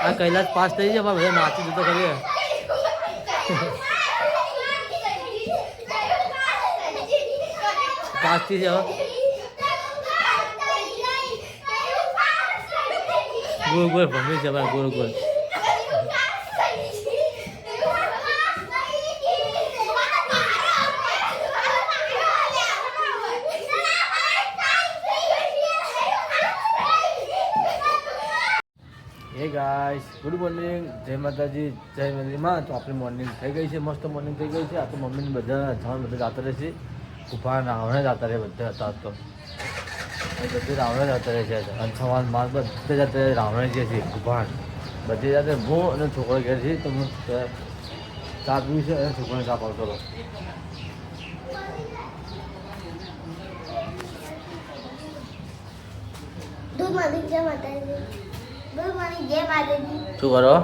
આ કૈલાસ પાસ થઈ જાય બધા નાચી જતો કરીએ પાસ થઈ જાય ગોળ ગોળ ભમી છે ભાઈ ગોળ ગોળ હે ગાઈસ ગુડ મોર્નિંગ જય માતાજી જય મેલીમાં તો આપણી મોર્નિંગ થઈ ગઈ છે મસ્ત મોર્નિંગ થઈ ગઈ છે આ તો મમ્મીને બધા જવાનું બધા જાતા રહેશે કુફા રાવણે જતા રહે બધા હતા તો બધે રાવણે જતા રહે છે અને સવાલ માલ બધે જતા રાવણે જે છે કુફાન બધે જાતે હું અને છોકરો ઘેર છે તો હું ચા પીવું છે અને છોકરાને ચા પાવતો રહો શું કરો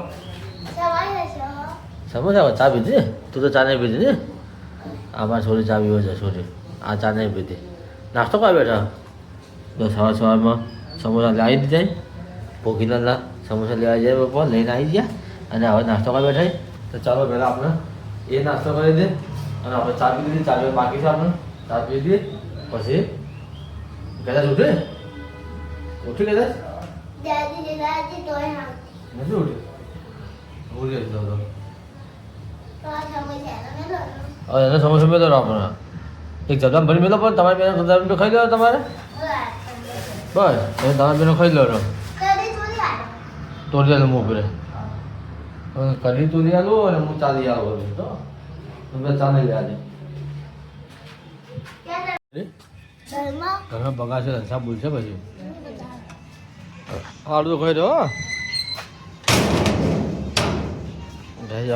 સમોસા ચા પીધી તું તો ચા નહીં પીધી ને આમાં છોરી ચા પીવો છે છોરી આ ચા નહીં પીધી નાસ્તો કરવા બેઠા તો સવારમાં સમોસા લાવી દીધા ભોગીના સમોસા લેવા જાય પપ્પા લઈને આવી ગયા અને હવે નાસ્તો કરવા બેઠા તો ચાલો પહેલાં આપણે એ નાસ્તો કરી દે અને આપણે ચા પી દીધી ચા બાકી છે આપણે ચા પી દીધી પછી કદાચ ઉઠે ઉઠી કદાચ નથી ઉઠી ઉઠી જતો હવે એને સમોસા મેળો આપણે એક જગા ભરી મેળો પણ તમારી બેન તો ખાઈ લો તમારે બસ તમારી બેનો ખાઈ લો તોડી આલું મોકલે કઢી તોડી આલું અને હું ચાલી આવું તો તમે ચાલે લે આજે ઘરમાં બગાડશે રસા બોલશે પછી આડું તો ખાઈ દો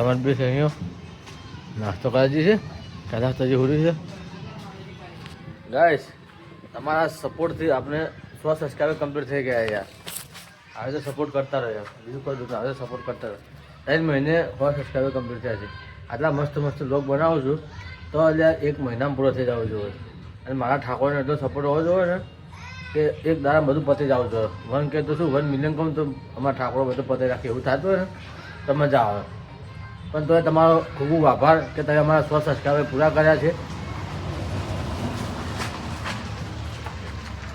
અમારે બી ખાઈ નાસ્તો કરાવી છે કદાચ તો હજી હોડી છે ગાઈસ તમારા સપોર્ટથી આપણે 100 સબસ્ક્રાઈબર કમ્પ્લીટ થઈ ગયા યાર હવે તો સપોર્ટ કરતા રહ્યો બીજું કોઈ દૂર હવે સપોર્ટ કરતા રહ્યો 3 મહિને 100 સબસ્ક્રાઈબર કમ્પ્લીટ થયા છે આટલા મસ્ત મસ્ત બ્લોગ બનાવું છું તો એટલે 1 મહિનામાં પૂરો થઈ જવો જોઈએ અને મારા ઠાકોરને એટલો સપોર્ટ હોવો જોઈએ ને કે એક દાડા બધું પતી જવું જોઈએ 1 કે તો શું 1 મિલિયન કમ તો અમારા ઠાકોરો બધું પતી રાખે એવું થતું હોય ને તો મજા આવે પણ તો તમારો ખૂબ ખૂબ આભાર કે તમે અમારા 100 સબસ્ક્રાઈબર પૂરા કર્યા છે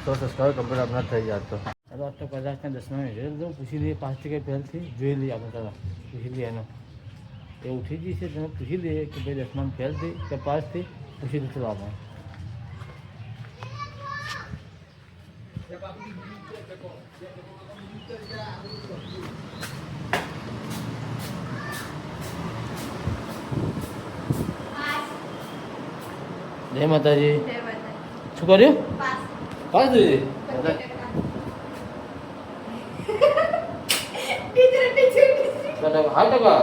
100 સબસ્ક્રાઈબર કમ્પ્લીટ આપણા થઈ જાય તો ચાલો આજ તો કદાચને 10માં રિઝલ્ટ દઉં પૂછી લઈએ 5 ટકા ફેલથી જોઈ લઈએ આપણે ચાલો પૂછી લઈએ એનો એ ઉઠી ગઈ છે તમે પૂછી લઈએ કે ભાઈ 10માં ફેલથી કે પાસથી પૂછી લીધું આપણે જય માતાજી શું કર્યું પાસ દીધી 8 ટકા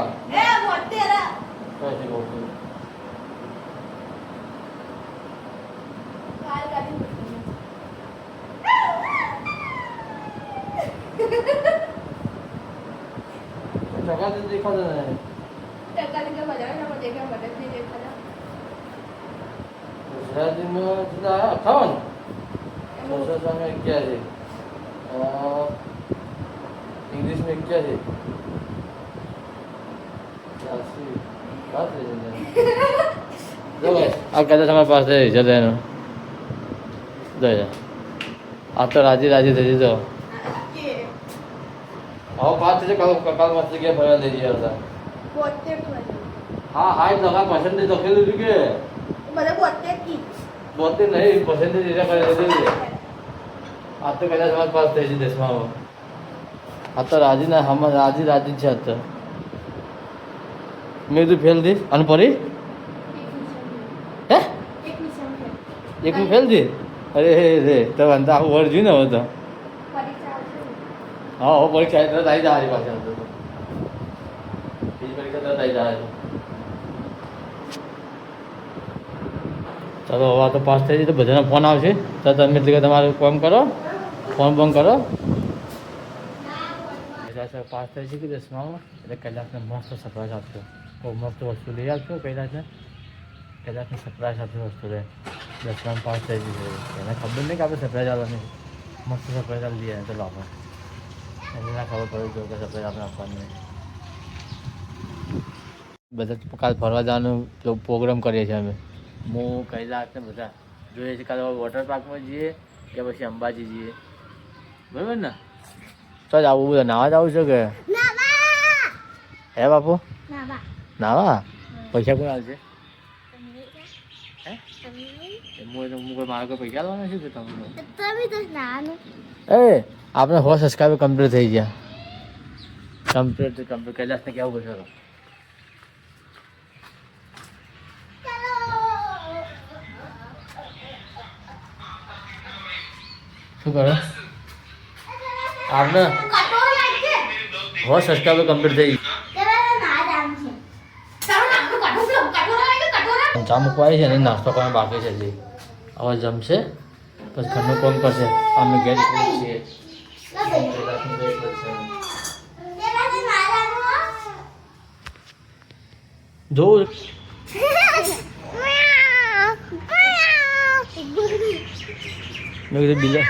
દેખાતો ગુજરાતીમાં ખાવાનું સંસ્કૃતમાં 81 ઇંગ્લિશમાં 81 આ કદાચ તમારી પાસે રિઝલ્ટ એનો આ તો રાજી રાજી થઈ જતો હવે 5 થઈ કાલ મસ્ત જગ્યાએ ફરવા લઈ ગયા હતા હા 60% તો ખેલું છું કે 72 નહીં પર્સન્ટેજ એના કરે આ તો કદાચ તમારી પાસે થઈ છે 10માં આ તો રાજી ના હમણાં રાજી રાજી છે આ તો મેં કીધું ફેલ દી અને પરી હે એકનું ફેલ દી અરે રે તો વાંધા આખું વર જોયું ને હવે તો હા હવે પરીક્ષા તરત આવી જાય પાસે બીજી પરીક્ષા તરત આવી જાય ચાલો હવે તો પાસ થઈ જાય તો બધાનો ફોન આવશે તો તમે એટલે તમારું કામ કરો ફોન બંધ કરો પાસ થઈ છે કે 10માં એટલે કૈલાસને મસ્ત સરપ્રાઈઝ આપશો બહુ મસ્ત વસ્તુ લઈ આવશો કૈલાસને સરપ્રાઈઝ આપશો વસ્તુ રહે 10માં પાસ થઈ જશે એને ખબર નહીં કે આપણે સરપ્રાઈઝ આવવાની મસ્ત સરપ્રાઈઝ આપી દઈએ ચલો આપણે એને ના ખબર પડે જો કે સફેદ આપણે આપવાનું બધા કાલ ફરવા જવાનું પ્રોગ્રામ કરીએ છીએ અમે હું કૈલાસ ને બધા જોઈએ છીએ કાલે વોટર પાર્કમાં જઈએ કે પછી અંબાજી જઈએ બરાબર ને તો જ આવું બધા નાવા જ આવું છે કે હે બાપુ નાવા પૈસા કોણ આવશે હે હું મારા કોઈ પૈસા લાવવાના છે કે તમને એ આપણે 100 સબસ્ક્રાઈબર કમ્પ્લીટ થઈ ગયા કમ્પ્લીટ કૈલાસને કેવું પડશે શું કરો આપણે 100 સબસ્ક્રાઈબર કમ્પ્લીટ થઈ ચા મૂકવા આવી છે ને નાસ્તો કરવાનો બાકી છે હજી હવે જમશે પછી ઘરનું કામ કરશે અમે ઘેર છીએ જોઉં મેં કીધું બીજા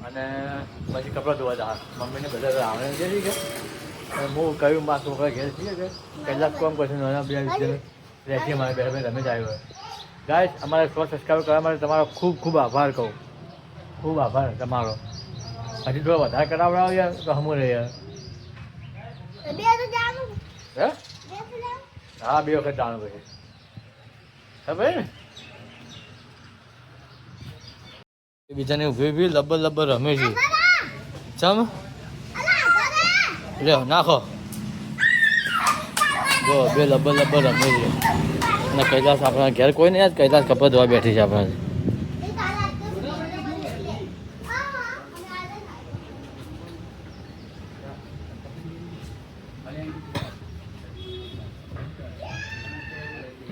અને પછી કપડાં ધોવા જા મમ્મીને બધા આવડે છે કે હું કહ્યું મારા છોકરા ઘેર છીએ કે કલાક કામ કરશે નાના બે રહેશે મારે બે રમે જ આવ્યો ગાઈસ અમારે 100 સબસ્ક્રાઈબર કરવા માટે તમારો ખૂબ ખૂબ આભાર કહું ખૂબ આભાર તમારો હજી થોડો વધારે કરાવડાવો યાર તો હમું રહે યાર હે હા 2 વખત જાણું પછી ખબર ને બીજાને ઉભી લબ્બર રમે છે ચમ લ્યો નાખો જો બે લબ્બર રમે છે અને કૈલાસ આપણા ઘેર કોઈ નહીં કૈલાસ કપડાં ધોવા બેઠી છે આપણા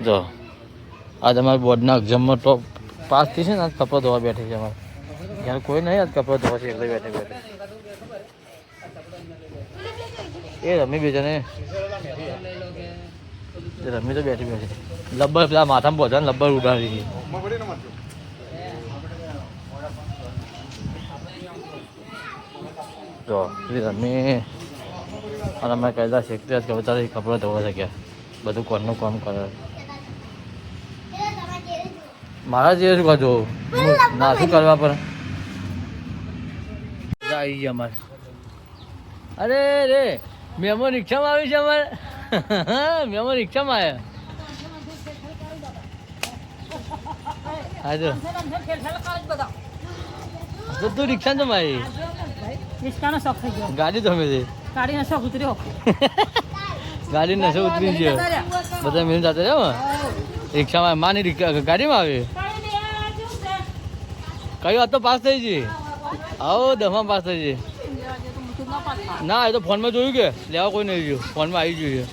જો આ તમારા બોર્ડના એક્ઝામમાં ટોપ પાસ થઈ છે ને આજ કપડાં ધોવા બેઠી છે અમારે ઘેર કોઈ નહીં આજ કપડાં ધોવા છે એટલે બેઠે એ રમી બીજાને રમી તો બેઠી લબ્બર પેલા માથામાં બોધા ને લબ્બર ઉડાડી છે જો રમી અને અમે કહેતા શીખતી કે બધા કપડાં ધોવા શક્યા બધું કોણનું કામ કરે મારા જે શું કહો ના શું કરવા પર આવી ગયા અમારે અરે રે મહેમાન રિક્ષામાં આવી છે અમારે મહેમાન રિક્ષામાં આવ્યા હા જો તું રિક્ષા તો મારી રિક્ષાનો શોખ થઈ ગયો ગાડી તો અમે ગાડીનો શોખ ઉતર્યો ગાડી નસો ઉતરી છે બધા મેં જતા રહ્યો રિક્ષામાં માની ગાડીમાં આવે કયું આ તો પાસ થઈ છે આવો 10માં પાસ થઈ છે ના એ તો ફોનમાં જોયું કે લેવા કોઈ નહીં ગયું ફોનમાં આવી જોઈએ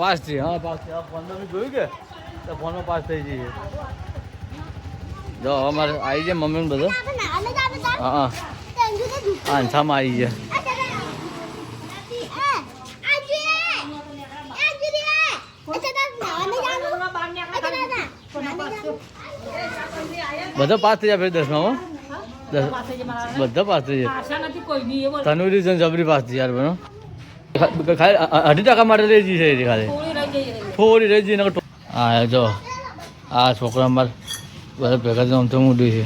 પાસ છે હા પાસ છે ફોનમાં મેં જોયું કે તો ફોનમાં પાસ થઈ જઈએ જો અમારે આવી જાય મમ્મીને બધો હા આંછામાં આવી જાય બધા પાસ થઈ જાય ફેર 10માં બધા પાસ થઈ જાય તનવીરી જન જબરી પાસ થઈ યાર બનો ખાલી 2.5% માટે લઈ જઈ છે ખાલી થોડી રહી જઈને હા જો આ છોકરા અમારે બધા ભેગા તો આમ તો મૂડી છે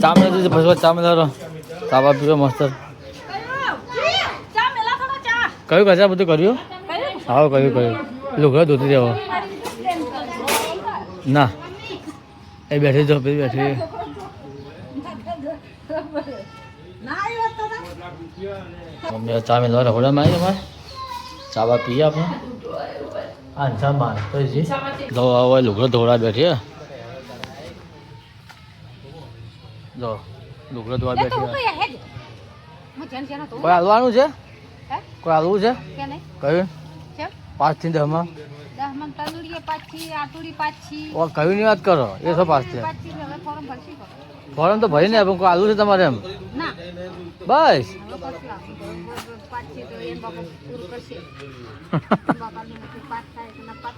ચામડા ફસવા ચામડા ચાવા પીવો મસ્ત કયું કચા બધું કર્યું હા કયું લુગડા ધોતી દેવો ના એ બેઠી જો પેલી બેઠી મમ્મી ચા મેળવા રખોડામાં આવી અમારે ચાવા પીએ આપણે આંછા માર તો જી જો હવે લુગડો ધોળા બેઠી જો લુગડો ધોવા બેઠી કોઈ હાલવાનું છે કોઈ હાલવું છે કયું 5 થી 10 માં કયું ની વાત કરો એ શું 5 છે ફોરમ તો ભરી ને પણ કોઈ હાલવું છે તમારે એમ બસ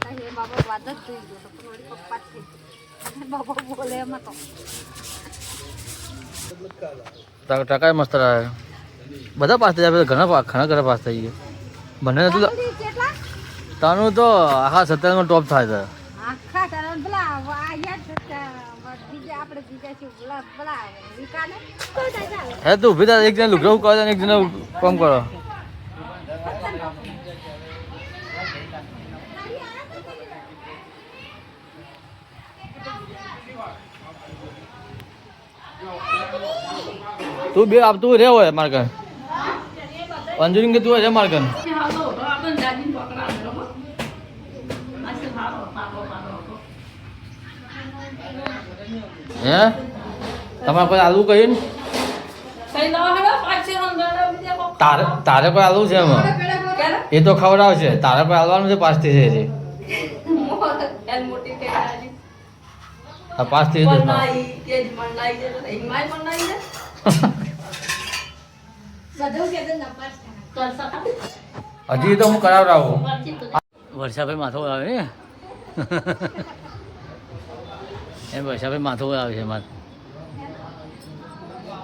બાબા વાત જ થઈ ગયો તો થોડી પપ્પા થઈ બાબા બોલે એમાં તો ટકા મસ્ત રહે બધા પાસ થઈ જાય ઘણા પાસ થઈ ગયા મને નતું કેટલા તાનું તો આખા 17 ટોપ થાય છે આખા કારણ પેલા આયા બીજા આપણે બીજા છે પેલા વિકાને હે તું ઉભી થા એક જણ લુગડું કરો અને એક જણ કામ કરો તું બે આપ તું રે હોય માર કન અંજુરી કે તું રે માર કન હે તમારે કોઈ આલુ કહીને તારે કોઈ આલુ છે એમાં એ તો ખવડાવશે તારે કોઈ આલવાનું છે પાસ થઈ જાય પાસ થઈ હજી તો હું કરાવડાવું વર્ષાભાઈ માથો આવે ને એમ વર્ષાભાઈ માથો આવે છે મારે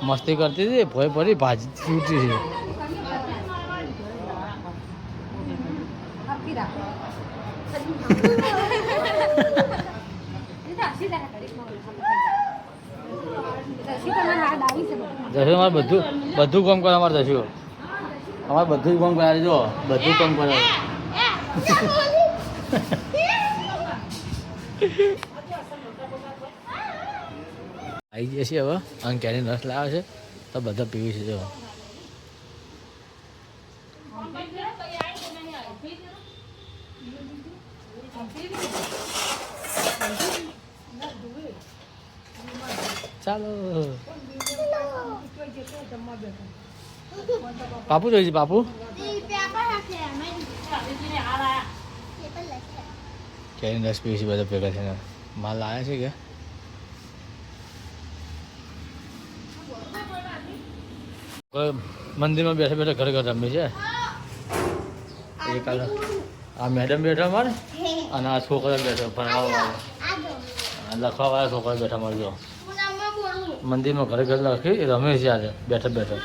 મસ્તી કરતી હતી ભોય ભરી ભાજી છૂટી છે જશો અમારે બધું કામ કરે અમારે જશો અમારે બધું કામ કરાવી જો બધું કામ કરાવે આવી જશે હવે અને ક્યારેય રસ લાવે છે તો બધા પીવી છે જો ચાલો પાપુ જોઈ છે પાપુ ક્યારેય રસ પીવી છે બધા ભેગા થઈને માલ લાવે છે કે મંદિરમાં બેઠા બેઠા ઘરે ઘર રમી છે એ કાલે આ મેડમ બેઠા મારે અને આ છોકરા બેઠા ભણવા લખવા વાળા છોકરા બેઠા મારે જો મંદિરમાં ઘરે ઘર લખી રમે છે આજે બેઠા બેઠા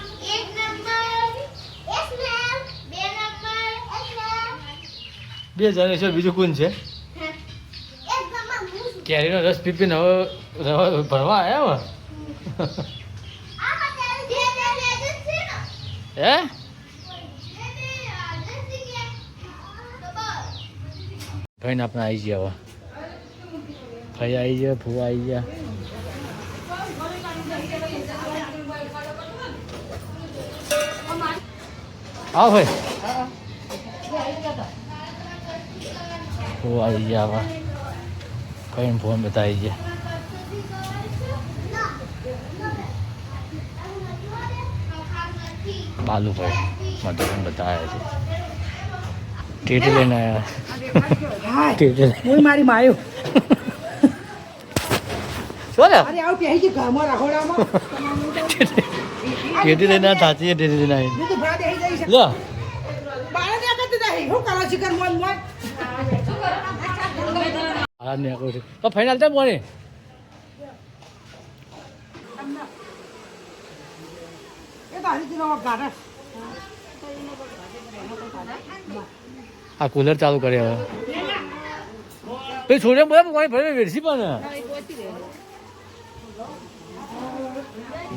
બે જણ છે બીજું કોણ છે કેરીનો રસ પીપીને હવે ભણવા આવ્યા હે ભાઈ ને આપણે આવી ગયા હવે ભાઈ આવી ગયા ફૂવા આવી ગયા આવો ભાઈ ફૂવા આવી ગયા હવે ભાઈ ને ફોન બધા આવી ગયા બાલુભાઈ મધુબન બધા આવ્યા છે ટેટી લઈને આવ્યા ટેટી મારી માયો શું લે અરે આવ પહેરી ઘરમાં રખોડામાં ટેટી લઈને થાચી ટેટી લઈને આવી મેં તો ભરા દેહી જઈ છે લો બાળા ને આગળ દેહી હું કરો શિકર મોન મોન આ ને કોઈ તો ફાઇનલ છે મોને એ તો હરી દિનો ગાડા આ કુલર ચાલુ કરે હવે પછી છોડે બોલે પાણી ભરે વેરસી પણ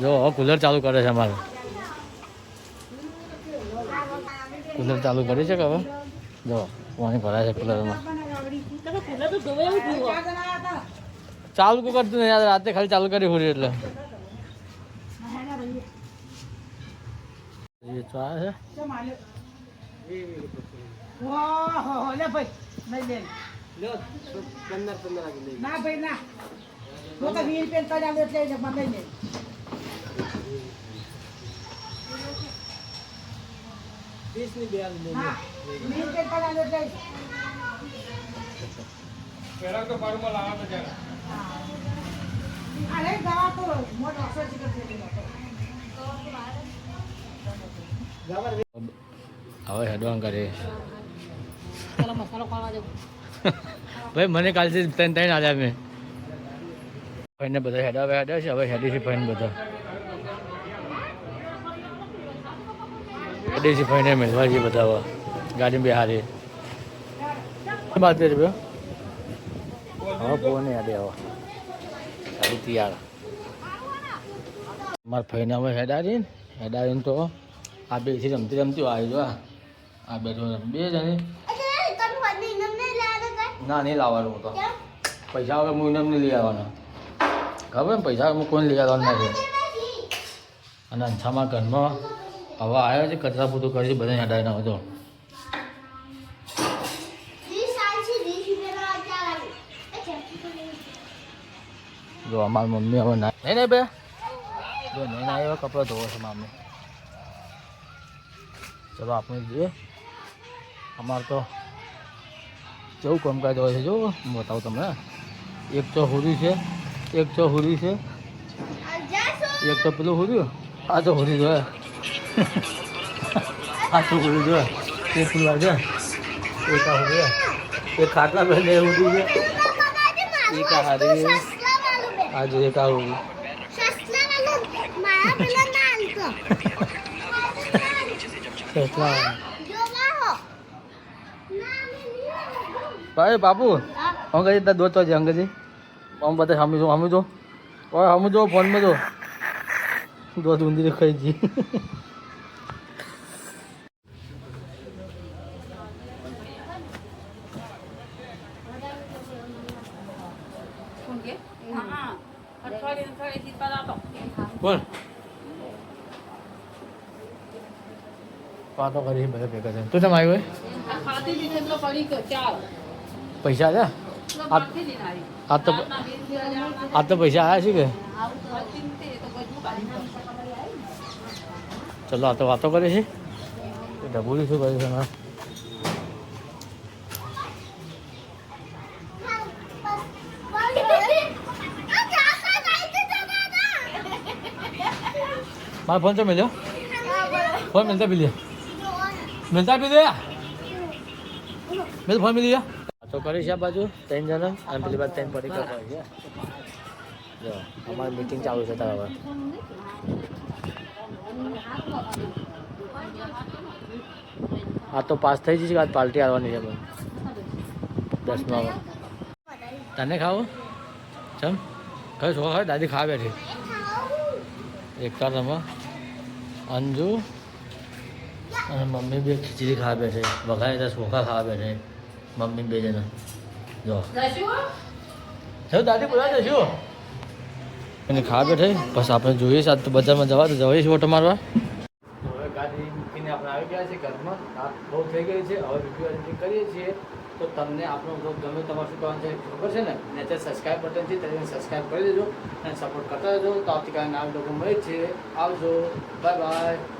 જો હવે કુલર ચાલુ કરે છે અમારે કુલર ચાલુ કરી છે કે હવે જો પાણી ભરાય છે કુલરમાં ચાલુ કોઈ કરતું નહીં રાતે ખાલી ચાલુ કરી હોરી એટલે એ ચા છે ઓહો લે ભાઈ નહીં લે લો 15 ના ભાઈ ના હું તો 20 પેન કાઢ્યા લે એટલે મને નહીં 20 ની બે હા 20 પેન કાઢ્યા લે એટલે પેલા તો પાડમાં લાવવા તો અરે ગાવા તો મોટો અસર ચિકન થઈ ગયો હવે હેડવાન કરે ચાલો મસાલો ખાવા દે ભાઈ મને કાલથી ત્રણ આવ્યા મેં ભાઈને બધા હેડા છે હવે હેડી છે ભાઈને બધા હેડી છે ભાઈને મેળવા છે બધા હવે ગાડી બિહારી બાદ રૂપિયા હવે ફોન યાદ આવો ગાડી તૈયાર મારા ભાઈને હવે હેડારીને તો આ બે થી રમતી આવી જો આ બે બે જણી ના નહીં લાવવાનું હું તો પૈસા વગર હું ઇનામ નહીં લઈ આવવાના ખબર ને પૈસા હું કોઈ લઈ આવવાનું નથી અને અંછામાં ઘરમાં હવા આવ્યો છે કચરા પૂતું કરી બધા હટાવી નાખો તો જો અમારી મમ્મી હવે ના નહીં બે જો નહીં આવ્યો કપડાં ધોવો છે મમ્મી ચલો આપણે જોઈએ અમારે તો કેવું કામકાજ હોય છે જો હું બતાવું તમને એક તો હુરી છે એક તો હુરી છે એક તો પેલું હુર્યું આ તો હુરી જોયે આ તો હુરી જોયે એ પેલું છે એક આ હુરી એક ખાટલા પહેલે હુરી છે એક આ હારી આ જો એક આ હુરી ભાઈ બાપુ અંગજી તાર દોતો છે અંગજી આમ બધા સામી જો ઓય સામી જો ફોનમાં જો દોધ ઊંધી ખાઈ જી કોણ વાતો કરી બધા ભેગા છે તું તમે આવ્યો પૈસા છે આ તો પૈસા આવ્યા છે કે ચલો આ તો વાતો કરે છે ડબુલી શું કરે છે મારો ફોન તો મળ્યો ફોન મિલતા પી લે મિલતા પી દે મેં ફોન મિલી તો કરી છે આ બાજુ 3 જણા અને પેલી બાજુ 3 પડી ગયા છે જો અમારી મીટિંગ ચાલુ છે તારા હવે આ તો પાસ થઈ જશે આજ પાર્ટી આવવાની છે પણ 10માં તને ખાવું ચમ કઈ છો ખાવ દાદી ખાવા બેઠી એકતા તમે અંજુ અને મમ્મી બે ખીચડી ખાવા બેઠે વઘારે ચોખા ખાવા બેઠે મમ્મી બે જણા જો દાદી બોલા જશું એને ખાવા બેઠે બસ આપણે જોઈએ છે આજ તો બજારમાં જવા તો જવાય છે ઓટો મારવા હવે ગાડી મૂકીને આપણે આવી ગયા છે ઘરમાં રાત બહુ થઈ ગઈ છે હવે વિડીયો એડિટિંગ કરીએ છીએ તો તમને આપણો બ્લોગ ગમે તમારે શું કહેવાનું છે ખબર છે ને નીચે સબસ્ક્રાઈબ બટન છે તેને સબસ્ક્રાઈબ કરી દેજો અને સપોર્ટ કરતા રહેજો તો આવતીકાલે નવા બ્લોગ મળે છે આવજો બાય બાય